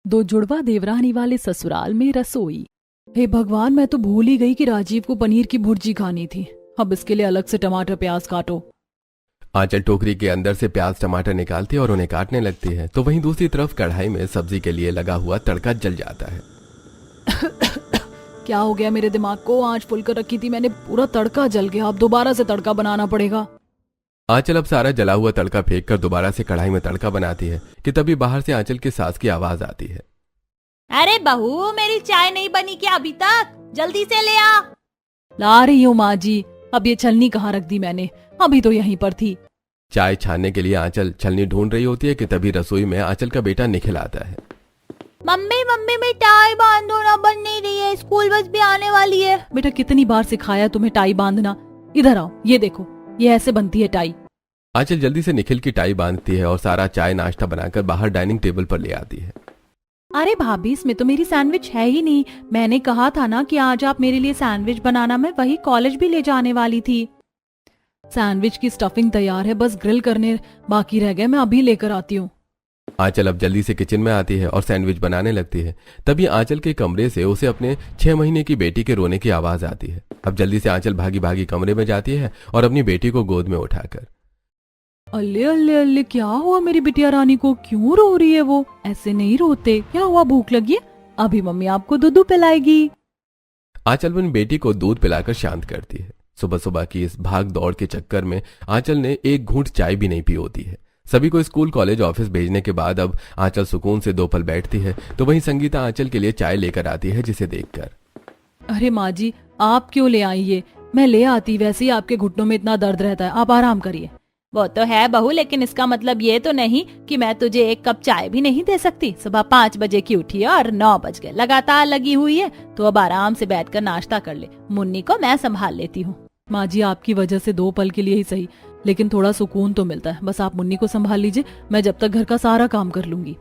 दो जुड़वा देवरानी वाले ससुराल में रसोई। हे भगवान, मैं तो भूल ही गई कि राजीव को पनीर की भुर्जी खानी थी। अब इसके लिए अलग से टमाटर प्याज काटो। आंचल टोकरी के अंदर से प्याज टमाटर निकालती है और उन्हें काटने लगती है, तो वहीं दूसरी तरफ कढ़ाई में सब्जी के लिए लगा हुआ तड़का जल जाता है। क्या हो गया मेरे दिमाग को? आज फुल कर रखी थी मैंने, पूरा तड़का जल गया। अब दोबारा से तड़का बनाना पड़ेगा। आंचल अब सारा जला हुआ तड़का फेंक कर दोबारा से कढ़ाई में तड़का बनाती है कि तभी बाहर से आंचल की सास की आवाज आती है। अरे बहू, मेरी चाय नहीं बनी क्या अभी तक? जल्दी से ले आ। ला रही हूँ माँ जी। अब ये छलनी कहाँ रख दी मैंने? अभी तो यहीं पर थी। चाय छानने के लिए आंचल छलनी ढूंढ रही होती है कि तभी रसोई में आंचल का बेटा निखिल आता है। मम्मी मम्मी, मैं टाई बांधो ना, बन नहीं रही है। स्कूल बस भी आने वाली है। बेटा, कितनी बार सिखाया तुम्हें टाई बांधना? इधर आओ, ये देखो, ये ऐसे बनती है टाई। आंचल जल्दी से निखिल की टाई बांधती है और सारा चाय नाश्ता बनाकर बाहर डाइनिंग टेबल पर ले आती है। अरे भाभी, इसमें तो मेरी सैंडविच है ही नहीं। मैंने कहा था ना कि आज आप मेरे लिए सैंडविच बनाना, मैं वही कॉलेज भी ले जाने वाली थी। सैंडविच की स्टफिंग तैयार है, बस ग्रिल करने बाकी रह गए। मैं अभी लेकर आती हूँ। आंचल अब जल्दी से किचन में आती है और सैंडविच बनाने लगती है। तभी आंचल के कमरे से उसे अपने 6 महीने की बेटी के रोने की आवाज आती है। अब जल्दी से आंचल भागी भागी कमरे में जाती है और अपनी बेटी को गोद में उठाकर, अल्ले अल्ले अल्ले, क्या हुआ मेरी बिटिया रानी को? क्यों रो रही है वो? ऐसे नहीं रोते। क्या हुआ, भूख लगी है? अभी मम्मी आपको दूध पिलाएगी। आंचल अपनी बेटी को दूध पिलाकर शांत करती है। सुबह सुबह की इस भाग दौड़ के चक्कर में आंचल ने एक घूंट चाय भी नहीं पी होती है। सभी को स्कूल कॉलेज ऑफिस भेजने के बाद अब आंचल सुकून से 2 पल बैठती है, तो वहीं संगीता आंचल के लिए चाय लेकर आती है, जिसे देखकर, अरे माँ जी, आप क्यों ले आई ये? मैं ले आती, वैसे ही आपके घुटनों में इतना दर्द रहता है। आप आराम करिए। वो तो है बहू, लेकिन इसका मतलब ये तो नहीं कि मैं तुझे एक कप चाय भी नहीं दे सकती। सुबह 5 बजे की उठी है और 9 बज गए, लगातार लगी हुई है। तो अब आराम से बैठकर नाश्ता कर ले। मुन्नी को मैं संभाल लेती हूँ। माँ जी, आपकी वजह से 2 पल के लिए ही सही, लेकिन थोड़ा सुकून तो मिलता है। बस आप मुन्नी को संभाल लीजिए, मैं जब तक घर का सारा काम कर लूंगी।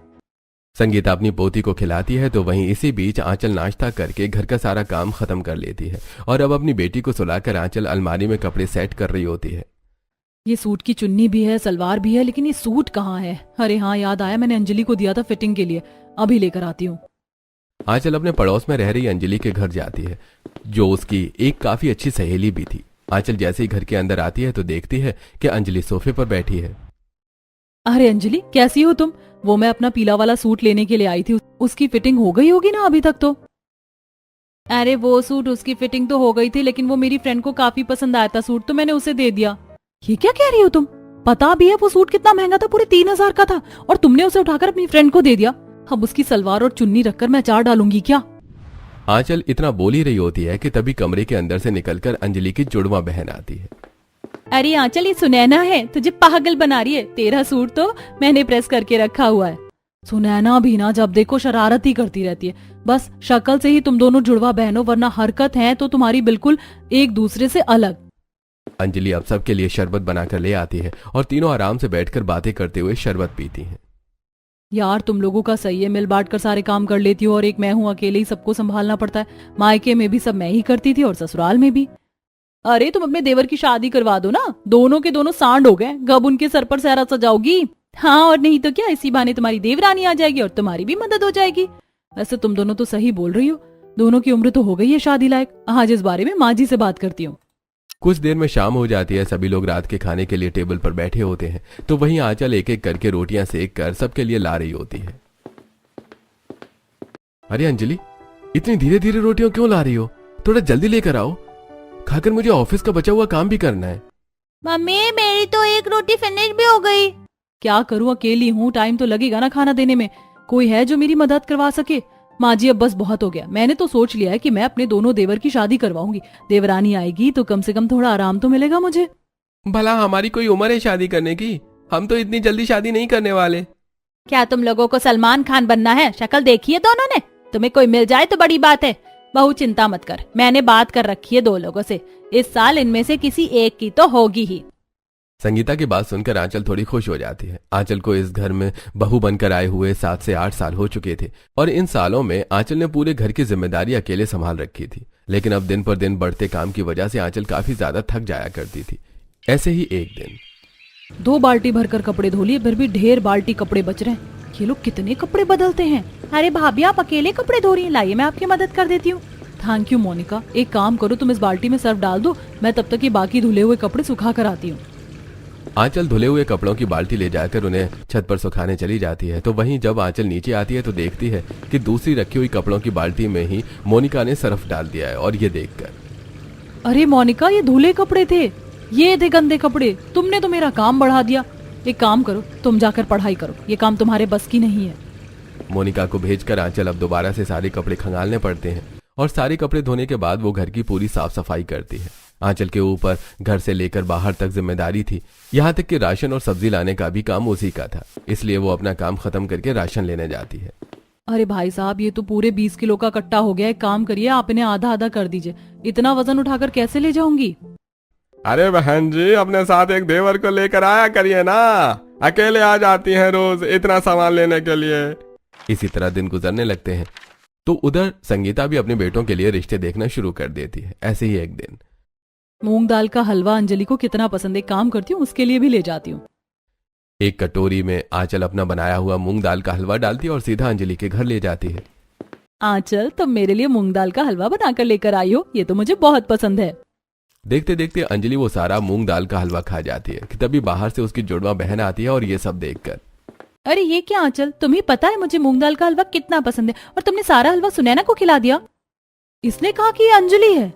संगीता अपनी पोती को खिलाती है, तो वहीं इसी बीच आंचल नाश्ता करके घर का सारा काम खत्म कर लेती है और अब अपनी बेटी को सुलाकर आंचल अलमारी में कपड़े सेट कर रही होती है। ये सूट की चुन्नी भी है, सलवार भी है, लेकिन ये सूट कहाँ है? अरे हाँ, याद आया, मैंने अंजलि को दिया था फिटिंग के लिए। अभी लेकर आती हूँ। आंचल अपने पड़ोस में रह रही अंजलि के घर जाती है, जो उसकी एक काफी अच्छी सहेली भी थी। आंचल जैसे ही घर के अंदर आती है तो देखती है कि अंजलि सोफे पर बैठी है। अरे अंजलि, कैसी हो तुम? वो मैं अपना पीला वाला सूट लेने के लिए आई थी, उसकी फिटिंग हो गई होगी ना अभी तक तो? अरे वो सूट, उसकी फिटिंग तो हो गई थी, लेकिन वो मेरी फ्रेंड को काफी पसंद आया था सूट, तो मैंने उसे दे दिया। ये क्या कह रही हो तुम? पता भी है वो सूट कितना महंगा था, पूरे 3000 का था, और तुमने उसे उठाकर अपनी फ्रेंड को दे दिया। अब उसकी सलवार और चुन्नी रखकर मैं अचार डालूंगी क्या? आंचल इतना बोल ही रही होती है कि तभी कमरे के अंदर से निकलकर अंजलि की जुड़वा बहन आती है। अरे आंचल, ये सुनैना है, तुझे पागल बना रही है। तेरा सूट तो मैंने प्रेस करके रखा हुआ है। सुनैना भी ना जब देखो शरारत ही करती रहती है। बस शक्ल से ही तुम दोनों जुड़वा बहनों, वरना हरकत है तो तुम्हारी बिल्कुल एक दूसरे से अलग। अंजलि अब सबके लिए शरबत बनाकर ले आती है और तीनों आराम से बैठकर बातें करते हुए शरबत पीती हैं। यार, तुम लोगों का सही है, मिल बांट कर सारे काम कर लेती हो, और एक मैं हूँ, अकेले ही सबको संभालना पड़ता है। मायके में भी सब मैं ही करती थी और ससुराल में भी। अरे तुम अपने देवर की शादी करवा दो ना, दोनों के दोनों सांड हो गए। कब उनके सर पर सहरा सजाओगी? हाँ, और नहीं तो क्या, इसी बहाने तुम्हारी देवरानी आ जाएगी और तुम्हारी भी मदद हो जाएगी। वैसे तुम दोनों तो सही बोल रही हो, दोनों की उम्र तो हो गई है शादी लायक। आज इस बारे में माँ जी से बात करती हूँ। कुछ देर में शाम हो जाती है। सभी लोग रात के खाने के लिए टेबल पर बैठे होते हैं, तो वहीं आंचल एक एक करके रोटियां सेक कर सबके लिए ला रही होती है। अरे अंजलि, इतनी धीरे धीरे रोटियां क्यों ला रही हो? थोड़ा जल्दी लेकर आओ, खाकर मुझे ऑफिस का बचा हुआ काम भी करना है। मम्मी, मेरी तो एक रोटी फिनिश भी हो गई। क्या करूँ, अकेली हूँ, टाइम तो लगेगा ना खाना देने में। कोई है जो मेरी मदद करवा सके? माँ जी, अब बस बहुत हो गया। मैंने तो सोच लिया है कि मैं अपने दोनों देवर की शादी करवाऊंगी। देवरानी आएगी तो कम से कम थोड़ा आराम तो मिलेगा मुझे। भला हमारी कोई उम्र है शादी करने की? हम तो इतनी जल्दी शादी नहीं करने वाले। क्या तुम लोगों को सलमान खान बनना है? शक्ल देखी है दोनों ने। तुम्हें कोई मिल जाए तो बड़ी बात है। बहू चिंता मत कर, मैंने बात कर रखी है 2 लोगों से। इस साल इनमें से किसी एक की तो होगी ही। संगीता की बात सुनकर आंचल थोड़ी खुश हो जाती है। आंचल को इस घर में बहू बनकर आए हुए 7 से 8 साल हो चुके थे और इन सालों में आंचल ने पूरे घर की जिम्मेदारी अकेले संभाल रखी थी। लेकिन अब दिन पर दिन बढ़ते काम की वजह से आंचल काफी ज्यादा थक जाया करती थी। ऐसे ही एक दिन 2 बाल्टी भरकर कपड़े धो लिए, फिर भी ढेर बाल्टी कपड़े बच रहे हैं। ये लोग कितने कपड़े बदलते हैं। अरे भाभी आप अकेले कपड़े धो रही हैं, लाइए मैं आपकी मदद कर देती हूँ। Thank you Monika. एक काम करो, तुम इस बाल्टी में सर्फ डाल दो, मैं तब तक ये बाकी धुले हुए कपड़े सुखा कर आती हूँ। आंचल धुले हुए कपड़ों की बाल्टी ले जाकर उन्हें छत पर सुखाने चली जाती है। तो वहीं जब आंचल नीचे आती है तो देखती है कि दूसरी रखी हुई कपड़ों की बाल्टी में ही मोनिका ने सर्फ डाल दिया है। और ये देखकर, अरे मोनिका, ये धुले कपड़े थे, ये थे गंदे कपड़े, तुमने तो मेरा काम बढ़ा दिया। एक काम करो, तुम जाकर पढ़ाई करो, ये काम तुम्हारे बस की नहीं है। मोनिका को भेजकर आंचल अब दोबारा से सारे कपड़े खंगालने पड़ते हैं और सारे कपड़े धोने के बाद वो घर की पूरी साफ सफाई करती है। आंचल के ऊपर घर से लेकर बाहर तक जिम्मेदारी थी, यहाँ तक कि राशन और सब्जी लाने का भी काम उसी का था। इसलिए वो अपना काम खत्म करके राशन लेने जाती है। अरे भाई साहब, ये तो पूरे 20 किलो का कट्टा हो गया। एक काम करिए, आप इन्हें आधा आधा कर दीजिए। इतना वजन उठाकर कैसे ले जाऊंगी? अरे बहन जी, अपने साथ एक देवर को लेकर आया करिए ना, अकेले आ जाती हैं रोज इतना सामान लेने के लिए। इसी तरह दिन गुजरने लगते हैं तो उधर संगीता भी अपने बेटों के लिए रिश्ते देखना शुरू कर देती है। ऐसे ही एक दिन, मूंग दाल का हलवा अंजलि को कितना पसंद है, काम करती हूँ उसके लिए भी ले जाती हूँ। एक कटोरी में आंचल अपना बनाया हुआ मूंग दाल का हलवा डालती है और सीधा अंजलि के घर ले जाती है। आंचल, तुम मेरे लिए मूंग दाल का हलवा बनाकर लेकर आई हो, ये तो मुझे बहुत पसंद है। देखते देखते अंजलि वो सारा मूंग दाल का हलवा खा जाती है कि तभी बाहर से उसकी जुड़वा बहन आती है और ये सब देखकर, अरे ये क्या आंचल, तुम्हें पता है मुझे मूंग दाल का हलवा कितना पसंद है और तुमने सारा हलवा सुनैना को खिला दिया। इसने कहा कि ये अंजलि है।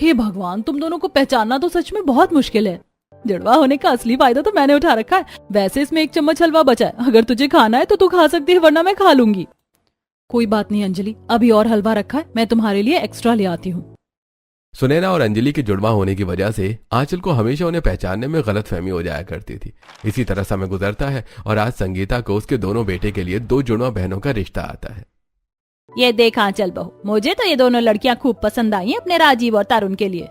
हे भगवान, तुम दोनों को पहचानना तो सच में बहुत मुश्किल है। जुड़वा होने का असली फायदा तो मैंने उठा रखा है। वैसे इसमें 1 चम्मच हलवा बचा है, अगर तुझे खाना है तो तू खा सकती है, वरना मैं खा लूंगी। कोई बात नहीं अंजलि, अभी और हलवा रखा है, मैं तुम्हारे लिए एक्स्ट्रा ले आती हूँ। सुनैना और अंजलि के जुड़वा होने की वजह से आंचल को हमेशा उन्हें पहचानने में गलतफहमी हो जाया करती थी। इसी तरह समय गुजरता है और आज संगीता को उसके दोनों बेटे के लिए 2 जुड़वा बहनों का रिश्ता आता है। ये देख आंचल बहू, मुझे तो ये दोनों लड़कियां खूब पसंद आई हैं अपने राजीव और तरुण के लिए।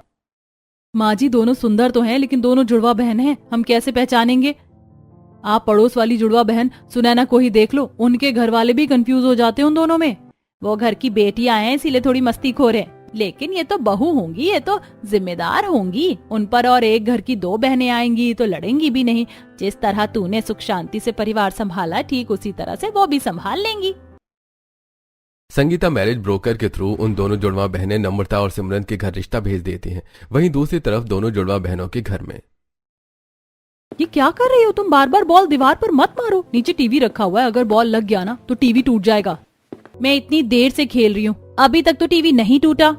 माँ जी, दोनों सुंदर तो हैं, लेकिन दोनों जुड़वा बहन हैं, हम कैसे पहचानेंगे? आप पड़ोस वाली जुड़वा बहन सुनैना को ही देख लो, उनके घर वाले भी कंफ्यूज हो जाते हैं उन दोनों में। वो घर की बेटियां हैं इसीलिए थोड़ी मस्तीखोर हैं, लेकिन ये तो बहू होंगी, ये तो जिम्मेदार होंगी। उन पर और एक घर की 2 बहनें आएंगी तो लड़ेंगी भी नहीं। जिस तरह तूने सुख शांति से परिवार संभाला, ठीक उसी तरह से वो भी संभाल लेंगी। संगीता मैरिज ब्रोकर के थ्रू उन दोनों जुड़वा बहनें नम्रता और सिमरन के घर रिश्ता भेज देती हैं। वहीं दूसरी तरफ दोनों जुड़वा बहनों के घर में, ये क्या कर रही हो तुम? बार बार बॉल दीवार पर मत मारो, नीचे टीवी रखा हुआ है, अगर बॉल लग गया ना तो टीवी टूट जाएगा। मैं इतनी देर से खेल रही हूँ, अभी तक तो टीवी नहीं टूटा।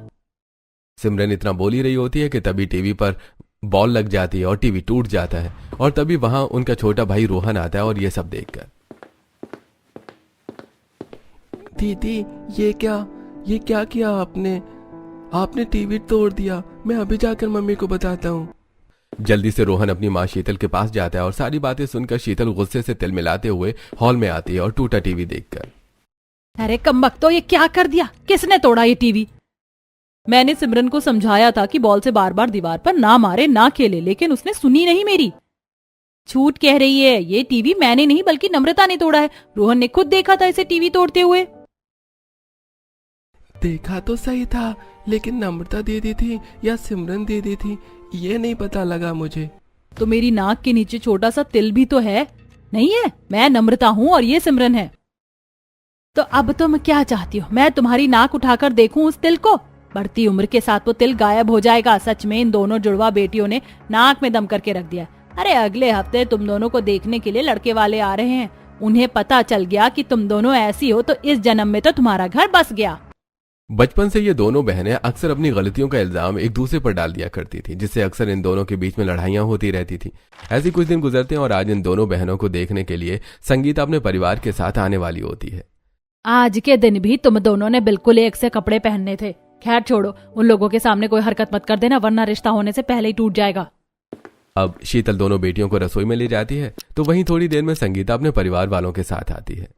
सिमरन इतना बोल ही रही होती है कि तभी टीवी पर बॉल लग जाती है और टीवी टूट जाता है। और तभी वहां उनका छोटा भाई रोहन आता है और ये सब देखकर, दीदी ये क्या किया आपने टीवी तोड़ दिया। मैं अभी जाकर मम्मी को बताता हूँ। जल्दी से रोहन अपनी माँ शीतल के पास जाता है और सारी बातें सुनकर शीतल गुस्से से तिल मिलाते हुए हॉल में आती है और टूटा टीवी देखकर, अरे कमबख्तो, ये क्या कर दिया? किसने तोड़ा ये टीवी? मैंने सिमरन को समझाया था कि बॉल से बार बार दीवार पर ना मारे, ना खेले, लेकिन उसने सुनी नहीं मेरी। झूठ कह रही है, ये टीवी मैंने नहीं बल्कि नम्रता ने तोड़ा है। रोहन ने खुद देखा था इसे टीवी तोड़ते हुए। देखा तो सही था, लेकिन नम्रता दीदी थी या सिमरन दीदी थी ये नहीं पता लगा मुझे। तो मेरी नाक के नीचे छोटा सा तिल भी तो है, नहीं है? मैं नम्रता हूँ और ये सिमरन है। तो अब तुम क्या चाहती हो, मैं तुम्हारी नाक उठाकर देखूं उस तिल को? बढ़ती उम्र के साथ वो तिल गायब हो जाएगा। सच में इन दोनों जुड़वा बेटियों ने नाक में दम करके रख दिया। अरे अगले हफ्ते तुम दोनों को देखने के लिए लड़के वाले आ रहे हैं। उन्हें पता चल गया कि तुम दोनों ऐसी हो तो इस जन्म में तो तुम्हारा घर बस गया। बचपन से ये दोनों बहनें अक्सर अपनी गलतियों का इल्जाम एक दूसरे पर डाल दिया करती थी, जिससे अक्सर इन दोनों के बीच में लड़ाइयां होती रहती थी। ऐसे कुछ दिन गुजरते हैं और आज इन दोनों बहनों को देखने के लिए संगीता अपने परिवार के साथ आने वाली होती है। आज के दिन भी तुम दोनों ने बिल्कुल एक से कपड़े पहनने थे। खैर छोड़ो, उन लोगों के सामने कोई हरकत मत कर देना, वरना रिश्ता होने से पहले ही टूट जाएगा। अब शीतल दोनों बेटियों को रसोई में ले जाती है तो वहीं थोड़ी देर में संगीता अपने परिवार वालों के साथ आती है।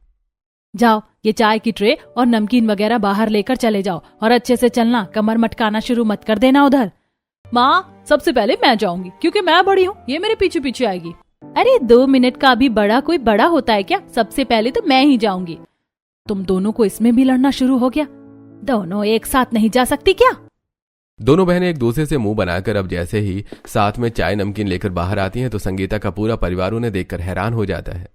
जाओ, ये चाय की ट्रे और नमकीन वगैरह बाहर लेकर चले जाओ और अच्छे से चलना, कमर मटकाना शुरू मत कर देना उधर। माँ, सबसे पहले मैं जाऊंगी क्योंकि मैं बड़ी हूँ, ये मेरे पीछे पीछे आएगी। अरे 2 मिनट का भी बड़ा कोई बड़ा होता है क्या? सबसे पहले तो मैं ही जाऊंगी। तुम दोनों को इसमें भी लड़ना शुरू हो गया? दोनों एक साथ नहीं जा सकती क्या? दोनों बहनें एक दूसरे से मुंह बनाकर अब जैसे ही साथ में चाय नमकीन लेकर बाहर आती हैं तो संगीता का पूरा परिवार उन्हें देखकर हैरान हो जाता है।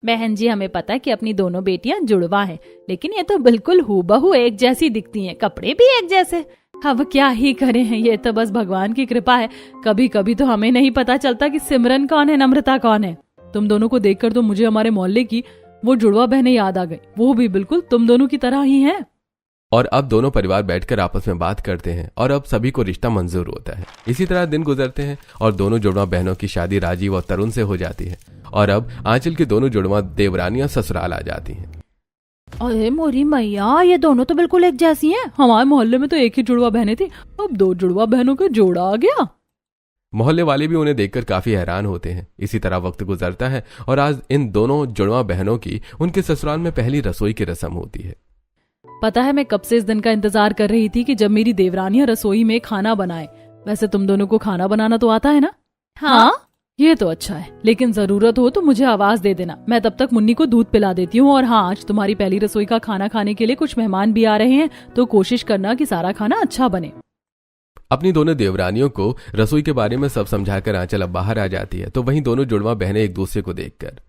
बहन जी, हमें पता है कि अपनी दोनों बेटियां जुड़वा हैं, लेकिन ये तो बिल्कुल हूबहू एक जैसी दिखती हैं, कपड़े भी एक जैसे। अब क्या ही करें, ये तो बस भगवान की कृपा है। कभी कभी तो हमें नहीं पता चलता कि सिमरन कौन है, नम्रता कौन है। तुम दोनों को देखकर तो मुझे हमारे मोहल्ले की वो जुड़वा बहनें याद आ गई, वो भी बिल्कुल तुम दोनों की तरह ही हैं। और अब दोनों परिवार बैठकर आपस में बात करते हैं और अब सभी को रिश्ता मंजूर होता है। इसी तरह दिन गुजरते हैं और दोनों जुड़वा बहनों की शादी राजीव और तरुण से हो जाती है और अब आंचल की दोनों जुड़वा देवरानियां ससुराल आ जाती हैं। अरे मोरी मैया, ये दोनों तो बिल्कुल एक जैसी हैं। हमारे मोहल्ले में तो एक ही जुड़वा बहनें थी, अब 2 जुड़वा बहनों का जोड़ा आ गया। मोहल्ले वाले भी उन्हें देखकर काफी हैरान होते हैं। इसी तरह वक्त गुजरता है और आज इन दोनों जुड़वा बहनों की उनके ससुराल में पहली रसोई की रस्म होती है। पता है, मैं कब से इस दिन का इंतजार कर रही थी कि जब मेरी देवरानियां रसोई में खाना बनाए। वैसे तुम दोनों को खाना बनाना तो आता है ना? हाँ, ये तो अच्छा है, लेकिन जरूरत हो तो मुझे आवाज दे देना, मैं तब तक मुन्नी को दूध पिला देती हूँ। और हाँ, आज तुम्हारी पहली रसोई का खाना खाने के लिए कुछ मेहमान भी आ रहे हैं, तो कोशिश करना कि सारा खाना अच्छा बने। अपनी दोनों देवरानियों को रसोई के बारे में सब समझाकर आंचल अब बाहर आ जाती है तो वहीं दोनों जुड़वा बहनें एक दूसरे को देखकर,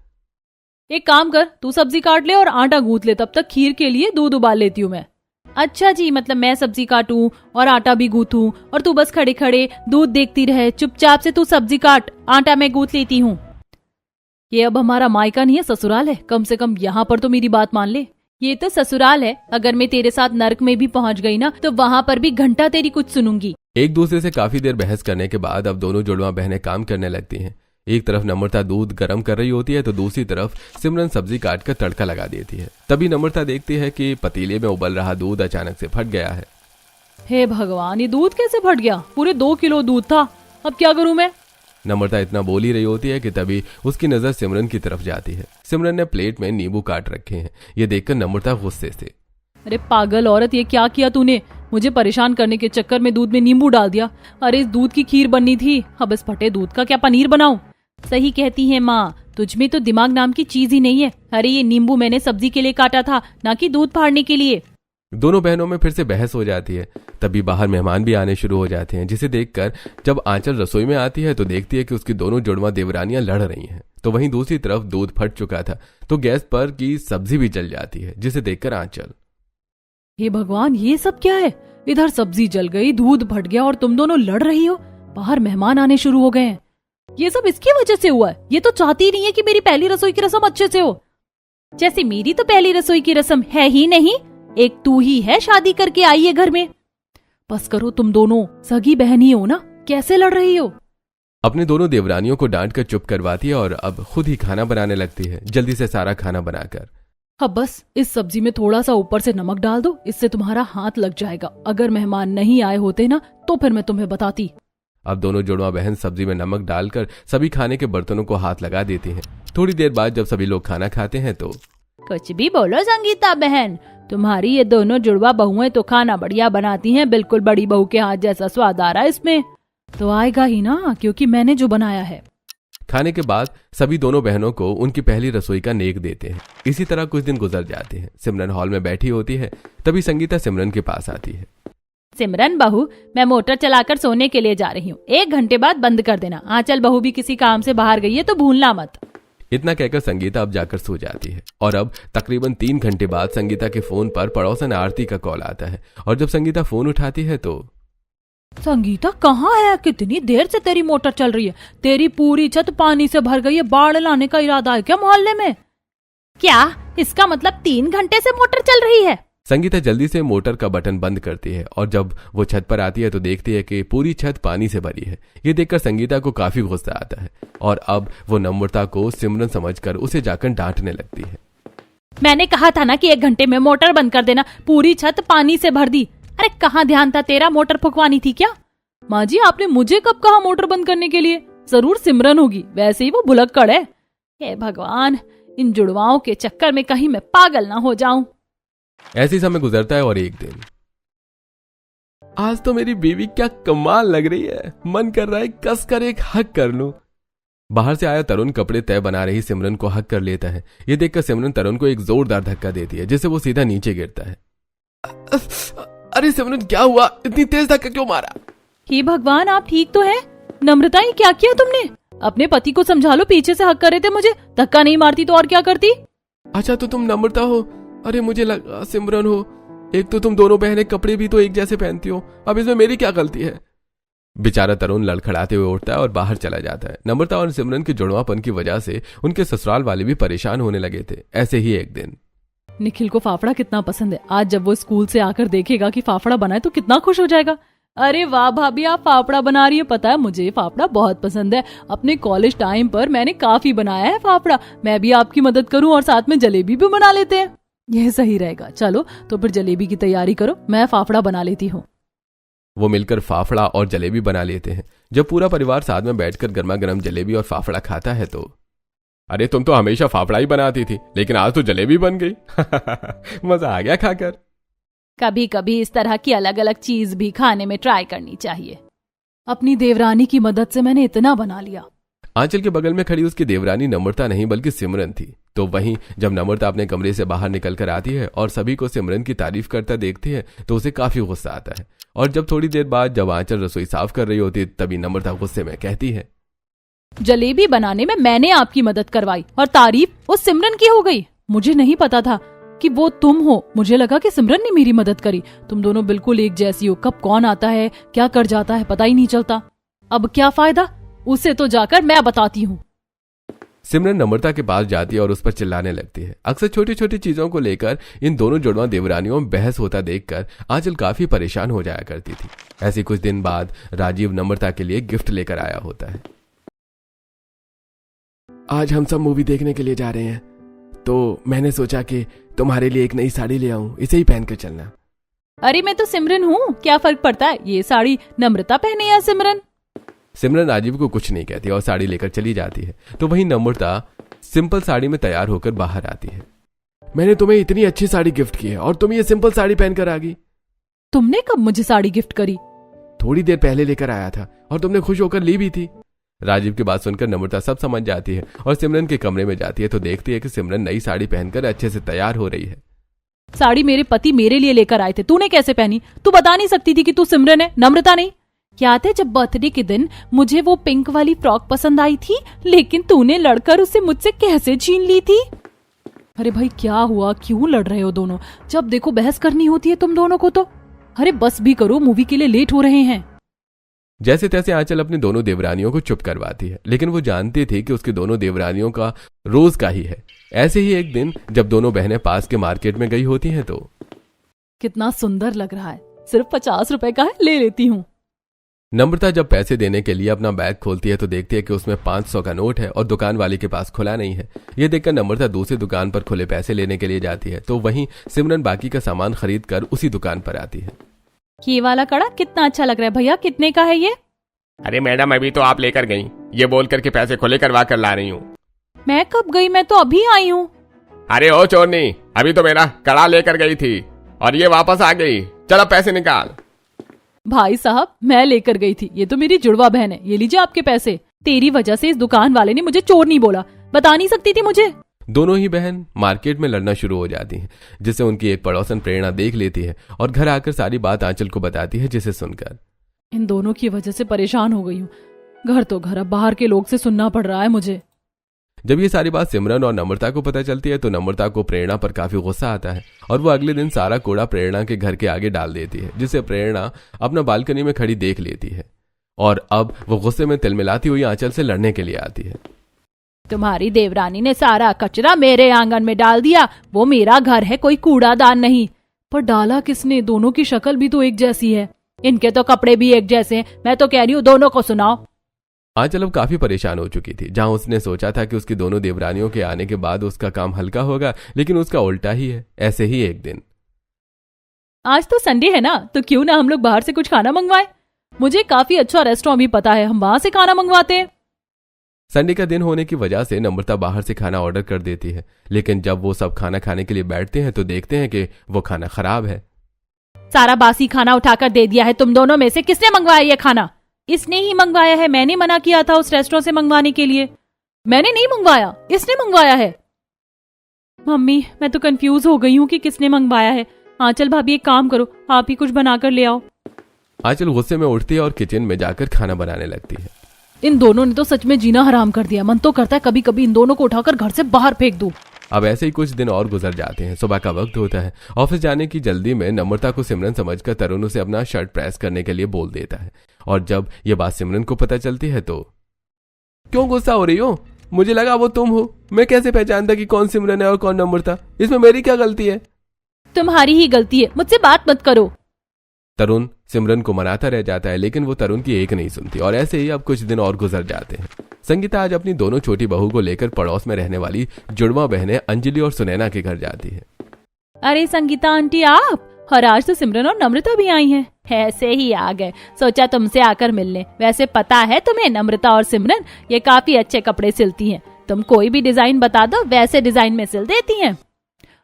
एक काम कर, तू सब्जी काट ले और आटा गूंथ ले, तब तक खीर के लिए दूध उबाल लेती हूँ मैं। अच्छा जी, मतलब मैं सब्जी काटूं और आटा भी गूंथूं और तू बस खड़े खड़े दूध देखती रहे। चुपचाप से तू सब्जी काट, आटा मैं गूंथ लेती हूँ। ये अब हमारा मायका नहीं है, ससुराल है, कम से कम यहाँ पर तो मेरी बात मान ले। ये तो ससुराल है, अगर मैं तेरे साथ नर्क में भी पहुँच गई ना तो वहाँ पर भी घंटा तेरी कुछ सुनूंगी। एक दूसरे से काफी देर बहस करने के बाद अब दोनों जुड़वा बहनें काम करने लगती हैं। एक तरफ नम्रता दूध गर्म कर रही होती है तो दूसरी तरफ सिमरन सब्जी काटकर तड़का लगा देती है। तभी नम्रता देखती है कि पतीले में उबल रहा दूध अचानक से फट गया है। हे भगवान, ये दूध कैसे फट गया? पूरे 2 किलो दूध था, अब क्या करूं मैं? नम्रता इतना बोल ही रही होती है कि तभी उसकी नजर सिमरन की तरफ जाती है। सिमरन ने प्लेट में नींबू काट रखे हैं। ये देखकर नम्रता गुस्से से, अरे पागल औरत, ये क्या किया तूने? मुझे परेशान करने के चक्कर में दूध में नींबू डाल दिया। अरे इस दूध की खीर बननी थी, अब इस फटे दूध का क्या पनीर बनाऊं? सही कहती है माँ, तुझमें तो दिमाग नाम की चीज ही नहीं है। अरे ये नींबू मैंने सब्जी के लिए काटा था, ना कि दूध फाड़ने के लिए। दोनों बहनों में फिर से बहस हो जाती है। तभी बाहर मेहमान भी आने शुरू हो जाते हैं, जिसे देखकर जब आंचल रसोई में आती है तो देखती है कि उसकी दोनों जुड़वा देवरानियां लड़ रही हैं। तो वहीं दूसरी तरफ दूध फट चुका था तो गैस पर की सब्जी भी जल जाती है, जिसे देखकर आंचल, हे भगवान, ये सब क्या है? इधर सब्जी जल गई, दूध फट गया और तुम दोनों लड़ रही हो। बाहर मेहमान आने शुरू हो गए हैं। ये सब इसकी वजह से हुआ है। ये तो चाहती नहीं है कि मेरी पहली रसोई की रस्म अच्छे से हो। जैसे मेरी तो पहली रसोई की रस्म है ही नहीं, एक तू ही है शादी करके आई है घर में। बस करो, तुम दोनों सगी बहन ही हो ना, कैसे लड़ रही हो? अपने दोनों देवरानियों को डांट कर चुप करवाती है और अब खुद ही खाना बनाने लगती है, जल्दी से सारा खाना बनाकर। अब बस इस सब्जी में थोड़ा सा ऊपर से नमक डाल दो, इससे तुम्हारा हाथ लग जाएगा। अगर मेहमान नहीं आए होते ना तो फिर मैं तुम्हें बताती। अब दोनों जुड़वा बहन सब्जी में नमक डालकर सभी खाने के बर्तनों को हाथ लगा देती हैं। थोड़ी देर बाद जब सभी लोग खाना खाते हैं तो, कुछ भी बोलो संगीता बहन, तुम्हारी ये दोनों जुड़वा बहुएं तो खाना बढ़िया बनाती हैं, बिल्कुल बड़ी बहू के हाथ जैसा स्वाद आ रहा है इसमें। तो आएगा ही ना, क्योंकि मैंने जो बनाया है। खाने के बाद सभी दोनों बहनों को उनकी पहली रसोई का नेक देते हैं। इसी तरह कुछ दिन गुजर जाते हैं। सिमरन हॉल में बैठी होती है, तभी संगीता सिमरन के पास आती है। सिमरन बहू, मैं मोटर चलाकर सोने के लिए जा रही हूँ, 1 घंटे बाद बंद कर देना। आंचल बहू भी किसी काम से बाहर गई है तो भूलना मत। इतना कहकर संगीता अब जाकर सो जाती है और अब तकरीबन 3 घंटे बाद संगीता के फोन पर पड़ोसन आरती का कॉल आता है और जब संगीता फोन उठाती है तो, संगीता कहाँ है? कितनी देर से तेरी मोटर चल रही है? तेरी पूरी छत पानी से भर गई है, बाढ़ लाने का इरादा है क्या मोहल्ले में? क्या इसका मतलब 3 घंटे से मोटर चल रही है? संगीता जल्दी से मोटर का बटन बंद करती है और जब वो छत पर आती है तो देखती है कि पूरी छत पानी से भरी है। ये देखकर संगीता को काफी गुस्सा आता है और अब वो नम्रता को सिमरन समझकर उसे जाकर डांटने लगती है। मैंने कहा था ना कि 1 घंटे में मोटर बंद कर देना, पूरी छत पानी से भर दी। अरे कहाँ ध्यान था तेरा, मोटर फुकवानी थी क्या? माँ जी, आपने मुझे कब कहा मोटर बंद करने के लिए? जरूर सिमरन होगी, वैसे ही वो भुलक्कड़ है। हे भगवान, इन जुड़वाओं के चक्कर में कहीं मैं पागल ना हो जाऊं। ऐसी समय गुजरता है और एक दिन, आज तो मेरी बीवी क्या कमाल लग रही है, मन कर रहा है कसकर एक हक कर लूं। बाहर से आया तरुण कपड़े तय बना रही सिमरन को हक कर लेता है। ये देखकर सिमरन तरुण को एक जोरदार धक्का देती है, जिससे वो सीधा नीचे गिरता है। अरे सिमरन क्या हुआ, इतनी तेज धक्का क्यों मारा? हे भगवान, आप ठीक तो हैं? नम्रता, ये क्या किया तुमने? अपने पति को समझा लो, पीछे से हक कर रहे थे मुझे। धक्का नहीं मारती तो और क्या करती? अच्छा तो तुम नम्रता हो? अरे मुझे लगा सिमरन हो। एक तो तुम दोनों बहनें कपड़े भी तो एक जैसे पहनती हो, अब इसमें मेरी क्या गलती है? बेचारा तरुण लड़खड़ाते हुए उठता है और बाहर चला जाता है। नम्रता और सिमरन के जुड़वापन की वजह से उनके ससुराल वाले भी परेशान होने लगे थे। ऐसे ही एक दिन निखिल को फाफड़ा कितना पसंद है। आज जब वो स्कूल से आकर देखेगा कि फाफड़ा बना है तो कितना खुश हो जाएगा। अरे वाह भाभी, आप फाफड़ा बना रही है। पता है मुझे फाफड़ा बहुत पसंद है। अपने कॉलेज टाइम पर मैंने काफी बनाया है फाफड़ा। मैं भी आपकी मदद करूं और साथ में जलेबी भी बना लेते हैं। यह सही रहेगा। चलो तो फिर जलेबी की तैयारी करो, मैं फाफड़ा बना लेती हूँ। वो मिलकर फाफड़ा और जलेबी बना लेते हैं। जब पूरा परिवार साथ में बैठकर गर्मा गर्म जलेबी और फाफड़ा खाता है तो अरे तुम तो हमेशा फाफड़ा ही बनाती थी, लेकिन आज तो जलेबी बन गई। मजा आ गया खाकर। कभी कभी इस तरह की अलग अलग चीज भी खाने में ट्राई करनी चाहिए। अपनी देवरानी की मदद से मैंने इतना बना लिया। आंचल के बगल में खड़ी उसकी देवरानी नम्रता नहीं बल्कि सिमरन थी। तो वहीं जब नम्रता अपने कमरे से बाहर निकल कर आती है और सभी को सिमरन की तारीफ करता देखती है तो उसे काफी गुस्सा आता है। और जब थोड़ी देर बाद जब आंचल रसोई साफ कर रही होती है तभी नम्रता गुस्से में कहती है, जलेबी बनाने में मैंने आपकी मदद करवाई और तारीफ उस सिमरन की हो गई। मुझे नहीं पता था कि वो तुम हो। मुझे लगा कि सिमरन ने मेरी मदद करी। तुम दोनों बिल्कुल एक जैसी हो। कब कौन आता है क्या कर जाता है पता ही नहीं चलता। अब क्या फायदा, उसे तो जाकर मैं बताती हूँ। सिमरन नम्रता के पास जाती है और उस पर चिल्लाने लगती है। अक्सर छोटी छोटी चीजों को लेकर इन दोनों जुड़वा देवरानियों में बहस होता देखकर आंचल काफी परेशान हो जाया करती थी। ऐसे कुछ दिन बाद राजीव नम्रता के लिए गिफ्ट लेकर आया होता है। आज हम सब मूवी देखने के लिए जा रहे हैं, तो मैंने सोचा कि तुम्हारे लिए एक नई साड़ी ले आऊं, इसे ही पहनकर चलना। अरे मैं तो सिमरन हूँ, क्या फर्क पड़ता है ये साड़ी नम्रता पहने या सिमरन? सिमरन राजीव को कुछ नहीं कहती और साड़ी लेकर चली जाती है। तो वहीं नम्रता सिंपल साड़ी में तैयार होकर बाहर आती है। मैंने तुम्हें इतनी अच्छी साड़ी गिफ्ट की है और तुम ये सिंपल साड़ी पहनकर आ गई। तुमने कब मुझे साड़ी गिफ्ट करी? थोड़ी देर पहले लेकर आया था और तुमने खुश होकर ली भी थी। राजीव की बात सुनकर नम्रता सब समझ जाती है और सिमरन के कमरे में जाती है तो देखती है कि सिमरन नई साड़ी पहनकर अच्छे से तैयार हो रही है। साड़ी मेरे पति मेरे लिए लेकर आए थे, तूने कैसे पहनी? तू बता नहीं सकती थी कि तू सिमरन है, नम्रता नहीं? याद है जब बर्थडे के दिन मुझे वो पिंक वाली फ्रॉक पसंद आई थी, लेकिन तूने लड़कर उसे मुझसे कैसे छीन ली थी? अरे भाई क्या हुआ, क्यों लड़ रहे हो दोनों? जब देखो बहस करनी होती है तुम दोनों को तो। अरे बस भी करो, मूवी के लिए लेट हो रहे हैं। जैसे तैसे आंचल अपनी दोनों देवरानियों को चुप करवाती है, लेकिन वो जानती थी कि उसकी दोनों देवरानियों का रोज का ही है। ऐसे ही एक दिन जब दोनों बहनें पास के मार्केट में गई होती हैं तो कितना सुंदर लग रहा है, सिर्फ 50 रुपए का है, ले लेती हूँ। नम्रता जब पैसे देने के लिए अपना बैग खोलती है तो देखती है कि उसमें 500 का नोट है और दुकान वाले के पास खुला नहीं है। ये देखकर नम्रता दूसरी दुकान पर खुले पैसे लेने के लिए जाती है। तो वहीं सिमरन बाकी का सामान खरीद कर उसी दुकान पर आती है। ये वाला कड़ा कितना अच्छा लग रहा है भैया, कितने का है ये? अरे मैडम अभी तो आप लेकर गई, ये बोल करके पैसे खुले करवा कर ला रही हूँ। मैं कब गई, मैं तो अभी आई हूँ। अरे ओ चोरनी, अभी तो मेरा कड़ा लेकर गई थी और ये वापस आ गई। चलो पैसे निकाल। भाई साहब मैं लेकर गई थी, ये तो मेरी जुड़वा बहन है, ये लीजिए आपके पैसे। तेरी वजह से इस दुकान वाले ने मुझे चोर नहीं बोला, बता नहीं सकती थी मुझे। दोनों ही बहन मार्केट में लड़ना शुरू हो जाती हैं, जिसे उनकी एक पड़ोसन प्रेरणा देख लेती है और घर आकर सारी बात आंचल को बताती है, जिसे सुनकर इन दोनों की वजह से परेशान हो गई हूँ। घर तो घर, अब बाहर के लोग से सुनना पड़ रहा है मुझे। जब ये सारी बात सिमरन और नम्रता को पता चलती है तो नम्रता को प्रेरणा पर काफी गुस्सा आता है और वो अगले दिन सारा कूड़ा प्रेरणा के घर के आगे डाल देती है, जिसे प्रेरणा अपना बालकनी में खड़ी देख लेती है। और अब वो गुस्से में तिलमिलाती हुई आंचल से लड़ने के लिए आती है। तुम्हारी देवरानी ने सारा कचरा मेरे आंगन में डाल दिया, वो मेरा घर है, कोई कूड़ादान नहीं। पर डाला किसने? दोनों की शक्ल भी तो एक जैसी है। इनके तो कपड़े भी एक जैसे हैं। मैं तो कह रही हूँ दोनों को सुनाओ। आंचल अब काफी परेशान हो चुकी थी। जहां उसने सोचा था कि उसकी दोनों देवरानियों के आने के बाद उसका काम हल्का होगा, लेकिन उसका उल्टा ही है। ऐसे ही एक दिन, आज तो संडे है ना, तो क्यों ना हम लोग बाहर से कुछ खाना मंगवाएं? मुझे काफी अच्छा रेस्टोरेंट भी पता है, हम वहां से खाना मंगवाते हैं। संडे का दिन होने की वजह से नम्रता बाहर से खाना ऑर्डर कर देती है, लेकिन जब वो सब खाना खाने के लिए बैठते हैं तो देखते हैं कि वो खाना खराब है। सारा बासी खाना उठाकर दे दिया है। तुम दोनों में से किसने मंगवाया ये खाना? इसने ही मंगवाया है, मैंने मना किया था उस रेस्टोरेंट से मंगवाने के लिए। मैंने नहीं मंगवाया, इसने मंगवाया है। मम्मी मैं तो कंफ्यूज हो गई हूँ कि किसने मंगवाया है। आंचल भाभी एक काम करो, आप ही कुछ बनाकर ले आओ। आंचल गुस्से में उठती है और किचन में जाकर खाना बनाने लगती है। इन दोनों ने तो सच में जीना हराम कर दिया। मन तो करता है कभी कभी इन दोनों को उठाकर घर से बाहर फेंक दूं। अब ऐसे ही कुछ दिन और गुजर जाते हैं। सुबह का वक्त होता है। ऑफिस जाने की जल्दी में नम्रता को सिमरन समझकर तरुण उसे अपना शर्ट प्रेस करने के लिए बोल देता है, और जब ये बात सिमरन को पता चलती है तो क्यों गुस्सा हो रही हो? मुझे लगा वो तुम हो। मैं कैसे पहचानता कि कौन सिमरन है और कौन नम्रता? इसमें मेरी क्या गलती है? तुम्हारी ही गलती है, मुझसे बात मत करो। तरुण सिमरन को मनाता रह जाता है, लेकिन वो तरुण की एक नहीं सुनती, और ऐसे ही अब कुछ दिन और गुजर जाते हैं। संगीता आज अपनी दोनों छोटी बहू को लेकर पड़ोस में रहने वाली जुड़वा बहनें अंजलि और सुनैना के घर जाती है। अरे संगीता आंटी आप, और आज तो सिमरन और नम्रता भी आई हैं। ऐसे ही आ गए, सोचा तुमसे आकर मिलने। वैसे पता है तुम्हें, नम्रता और सिमरन ये काफी अच्छे कपड़े सिलती हैं। तुम कोई भी डिजाइन बता दो, वैसे डिजाइन में सिल देती हैं।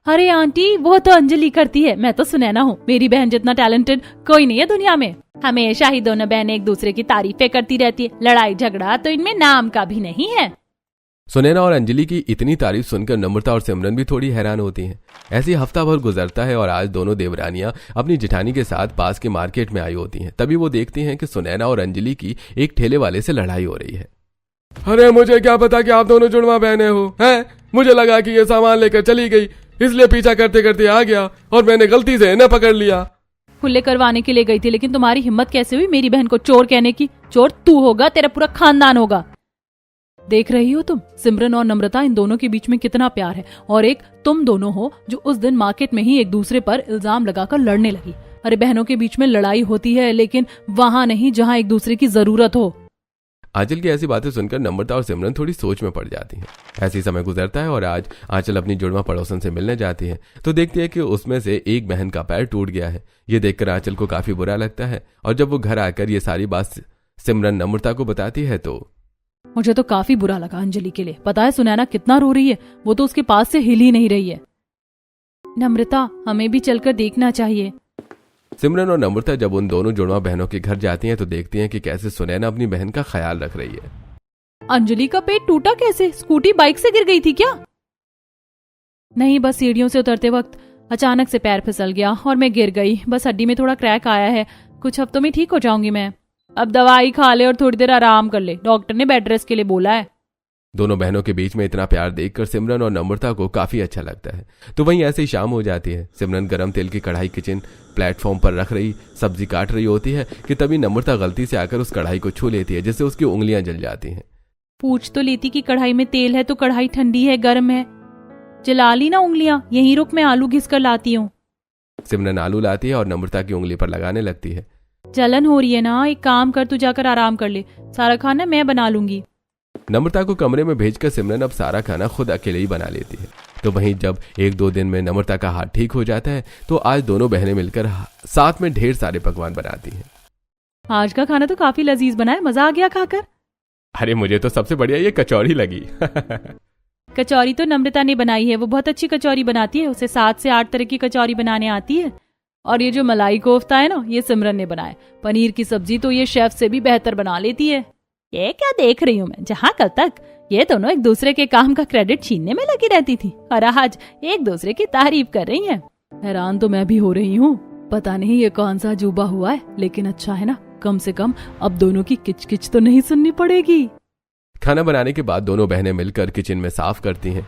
अरे आंटी वो तो अंजलि करती है, मैं तो सुनैना हूँ। मेरी बहन जितना टैलेंटेड कोई नहीं है दुनिया में। हमेशा ही दोनों बहनें एक दूसरे की तारीफें करती रहती है। लड़ाई झगड़ा तो इनमें नाम का भी नहीं है। सुनैना और अंजलि की इतनी तारीफ सुनकर नम्रता और सिमरन भी थोड़ी हैरान होती हैं। ऐसे ही हफ्ता भर गुजरता है और आज दोनों देवरानियां अपनी जेठानी के साथ पास के मार्केट में आई होती हैं। तभी वो देखती हैं कि सुनैना और अंजलि की एक ठेले वाले से लड़ाई हो रही है। अरे मुझे क्या पता कि आप दोनों जुड़वा बहने हो हैं? मुझे लगा कि ये सामान लेकर चली गई, इसलिए पीछा करते करते आ गया और मैंने गलती से इन्हें पकड़ लिया। खुले करवाने के लिए गई थी, लेकिन तुम्हारी हिम्मत कैसे हुई मेरी बहन को चोर कहने की? चोर तू होगा, तेरा पूरा खानदान होगा। देख रही हो तुम, सिमरन और नम्रता, इन दोनों के बीच में कितना प्यार है। और एक तुम दोनों हो जो उस दिन मार्केट में ही एक दूसरे पर इल्जाम लगाकर लड़ने लगी। अरे बहनों के बीच में लड़ाई होती है, लेकिन वहां नहीं जहां एक दूसरे की जरूरत हो। आंचल की ऐसी बातें सुनकर नम्रता और सिमरन थोड़ी सोच में पड़ जाती हैं। ऐसे ही समय गुजरता है और आज आंचल अपनी जुड़वा पड़ोसन से मिलने जाती है तो देखती है कि उसमें से एक बहन का पैर टूट गया है। ये देखकर आंचल को काफी बुरा लगता है, और जब वो घर आकर ये सारी बात सिमरन नम्रता को बताती है तो मुझे तो काफी बुरा लगा अंजलि के लिए। पता है सुनैना कितना रो रही है, वो तो उसके पास से हिल ही नहीं रही है। नम्रता हमें भी चलकर देखना चाहिए। सिमरन और नम्रता जब उन दोनों जुड़वा बहनों के घर जाती हैं तो देखती हैं कि कैसे सुनैना अपनी बहन का ख्याल रख रही है। अंजलि का पेट टूटा कैसे? स्कूटी बाइक से गिर गई थी क्या? नहीं, बस सीढ़ियों से उतरते वक्त अचानक से पैर फिसल गया और मैं गिर गई। बस हड्डी में थोड़ा क्रैक आया है, कुछ हफ्तों में ठीक हो जाऊंगी मैं। अब दवाई खा ले और थोड़ी देर आराम कर ले, डॉक्टर ने बेड रेस्ट के लिए बोला है। दोनों बहनों के बीच में इतना प्यार देखकर सिमरन और नम्रता को काफी अच्छा लगता है। तो वहीं ऐसे ही शाम हो जाती है। सिमरन गरम तेल की कढ़ाई किचन प्लेटफॉर्म पर रख रही सब्जी काट रही होती है कि तभी नम्रता गलती से आकर उस कढ़ाई को छू लेती है, जिससे उसकी उंगलियां जल जाती हैं। पूछ तो लेती कि कढ़ाई में तेल है तो कढ़ाई ठंडी है गर्म है। जला ली ना उंगलियां, यहीं रुक, मैं आलू घिस कर लाती हूँ। सिमरन आलू लाती है और नम्रता की उंगली पर लगाने लगती है। जलन हो रही है ना, एक काम कर, तू जाकर आराम कर ले, सारा खाना मैं बना लूंगी। नम्रता को कमरे में भेजकर सिमरन अब सारा खाना खुद अकेले ही बना लेती है। तो वहीं जब एक दो दिन में नम्रता का हाथ ठीक हो जाता है तो आज दोनों बहनें मिलकर साथ में ढेर सारे पकवान बनाती हैं। आज का खाना तो काफी लजीज बना है, मजा आ गया खाकर। अरे मुझे तो सबसे बढ़िया ये कचौरी लगी। कचौरी तो नम्रता ने बनाई है, वो बहुत अच्छी कचौरी बनाती है, उसे 7 से 8 तरह की कचौरी बनाने आती है। और ये जो मलाई कोफ्ता है ना, ये सिमरन ने बनाया। पनीर की सब्जी तो ये शेफ से भी बेहतर बना लेती है। ये क्या देख रही हूँ मैं, जहाँ कल तक ये दोनों एक दूसरे के काम का क्रेडिट छीनने में लगी रहती थी, और आज एक दूसरे की तारीफ कर रही हैं। हैरान तो मैं भी हो रही हूँ, पता नहीं ये कौन सा अजूबा हुआ है, लेकिन अच्छा है ना, कम से कम अब दोनों की किचकिच तो नहीं सुननी पड़ेगी। खाना बनाने के बाद दोनों बहनें मिलकर किचन में साफ करती हैं,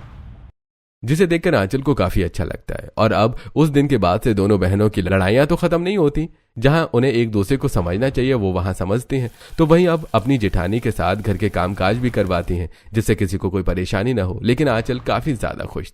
जिसे देखकर आंचल को काफी अच्छा लगता है। और अब उस दिन के बाद से दोनों बहनों की लड़ाइयां तो खत्म नहीं होती। जहां उन्हें एक दूसरे को समझना चाहिए वो वहां समझती हैं, तो वहीं अब अपनी जेठानी के साथ घर के कामकाज भी करवाती हैं, जिससे किसी को कोई परेशानी न हो। लेकिन आंचल काफी ज्यादा खुश थी।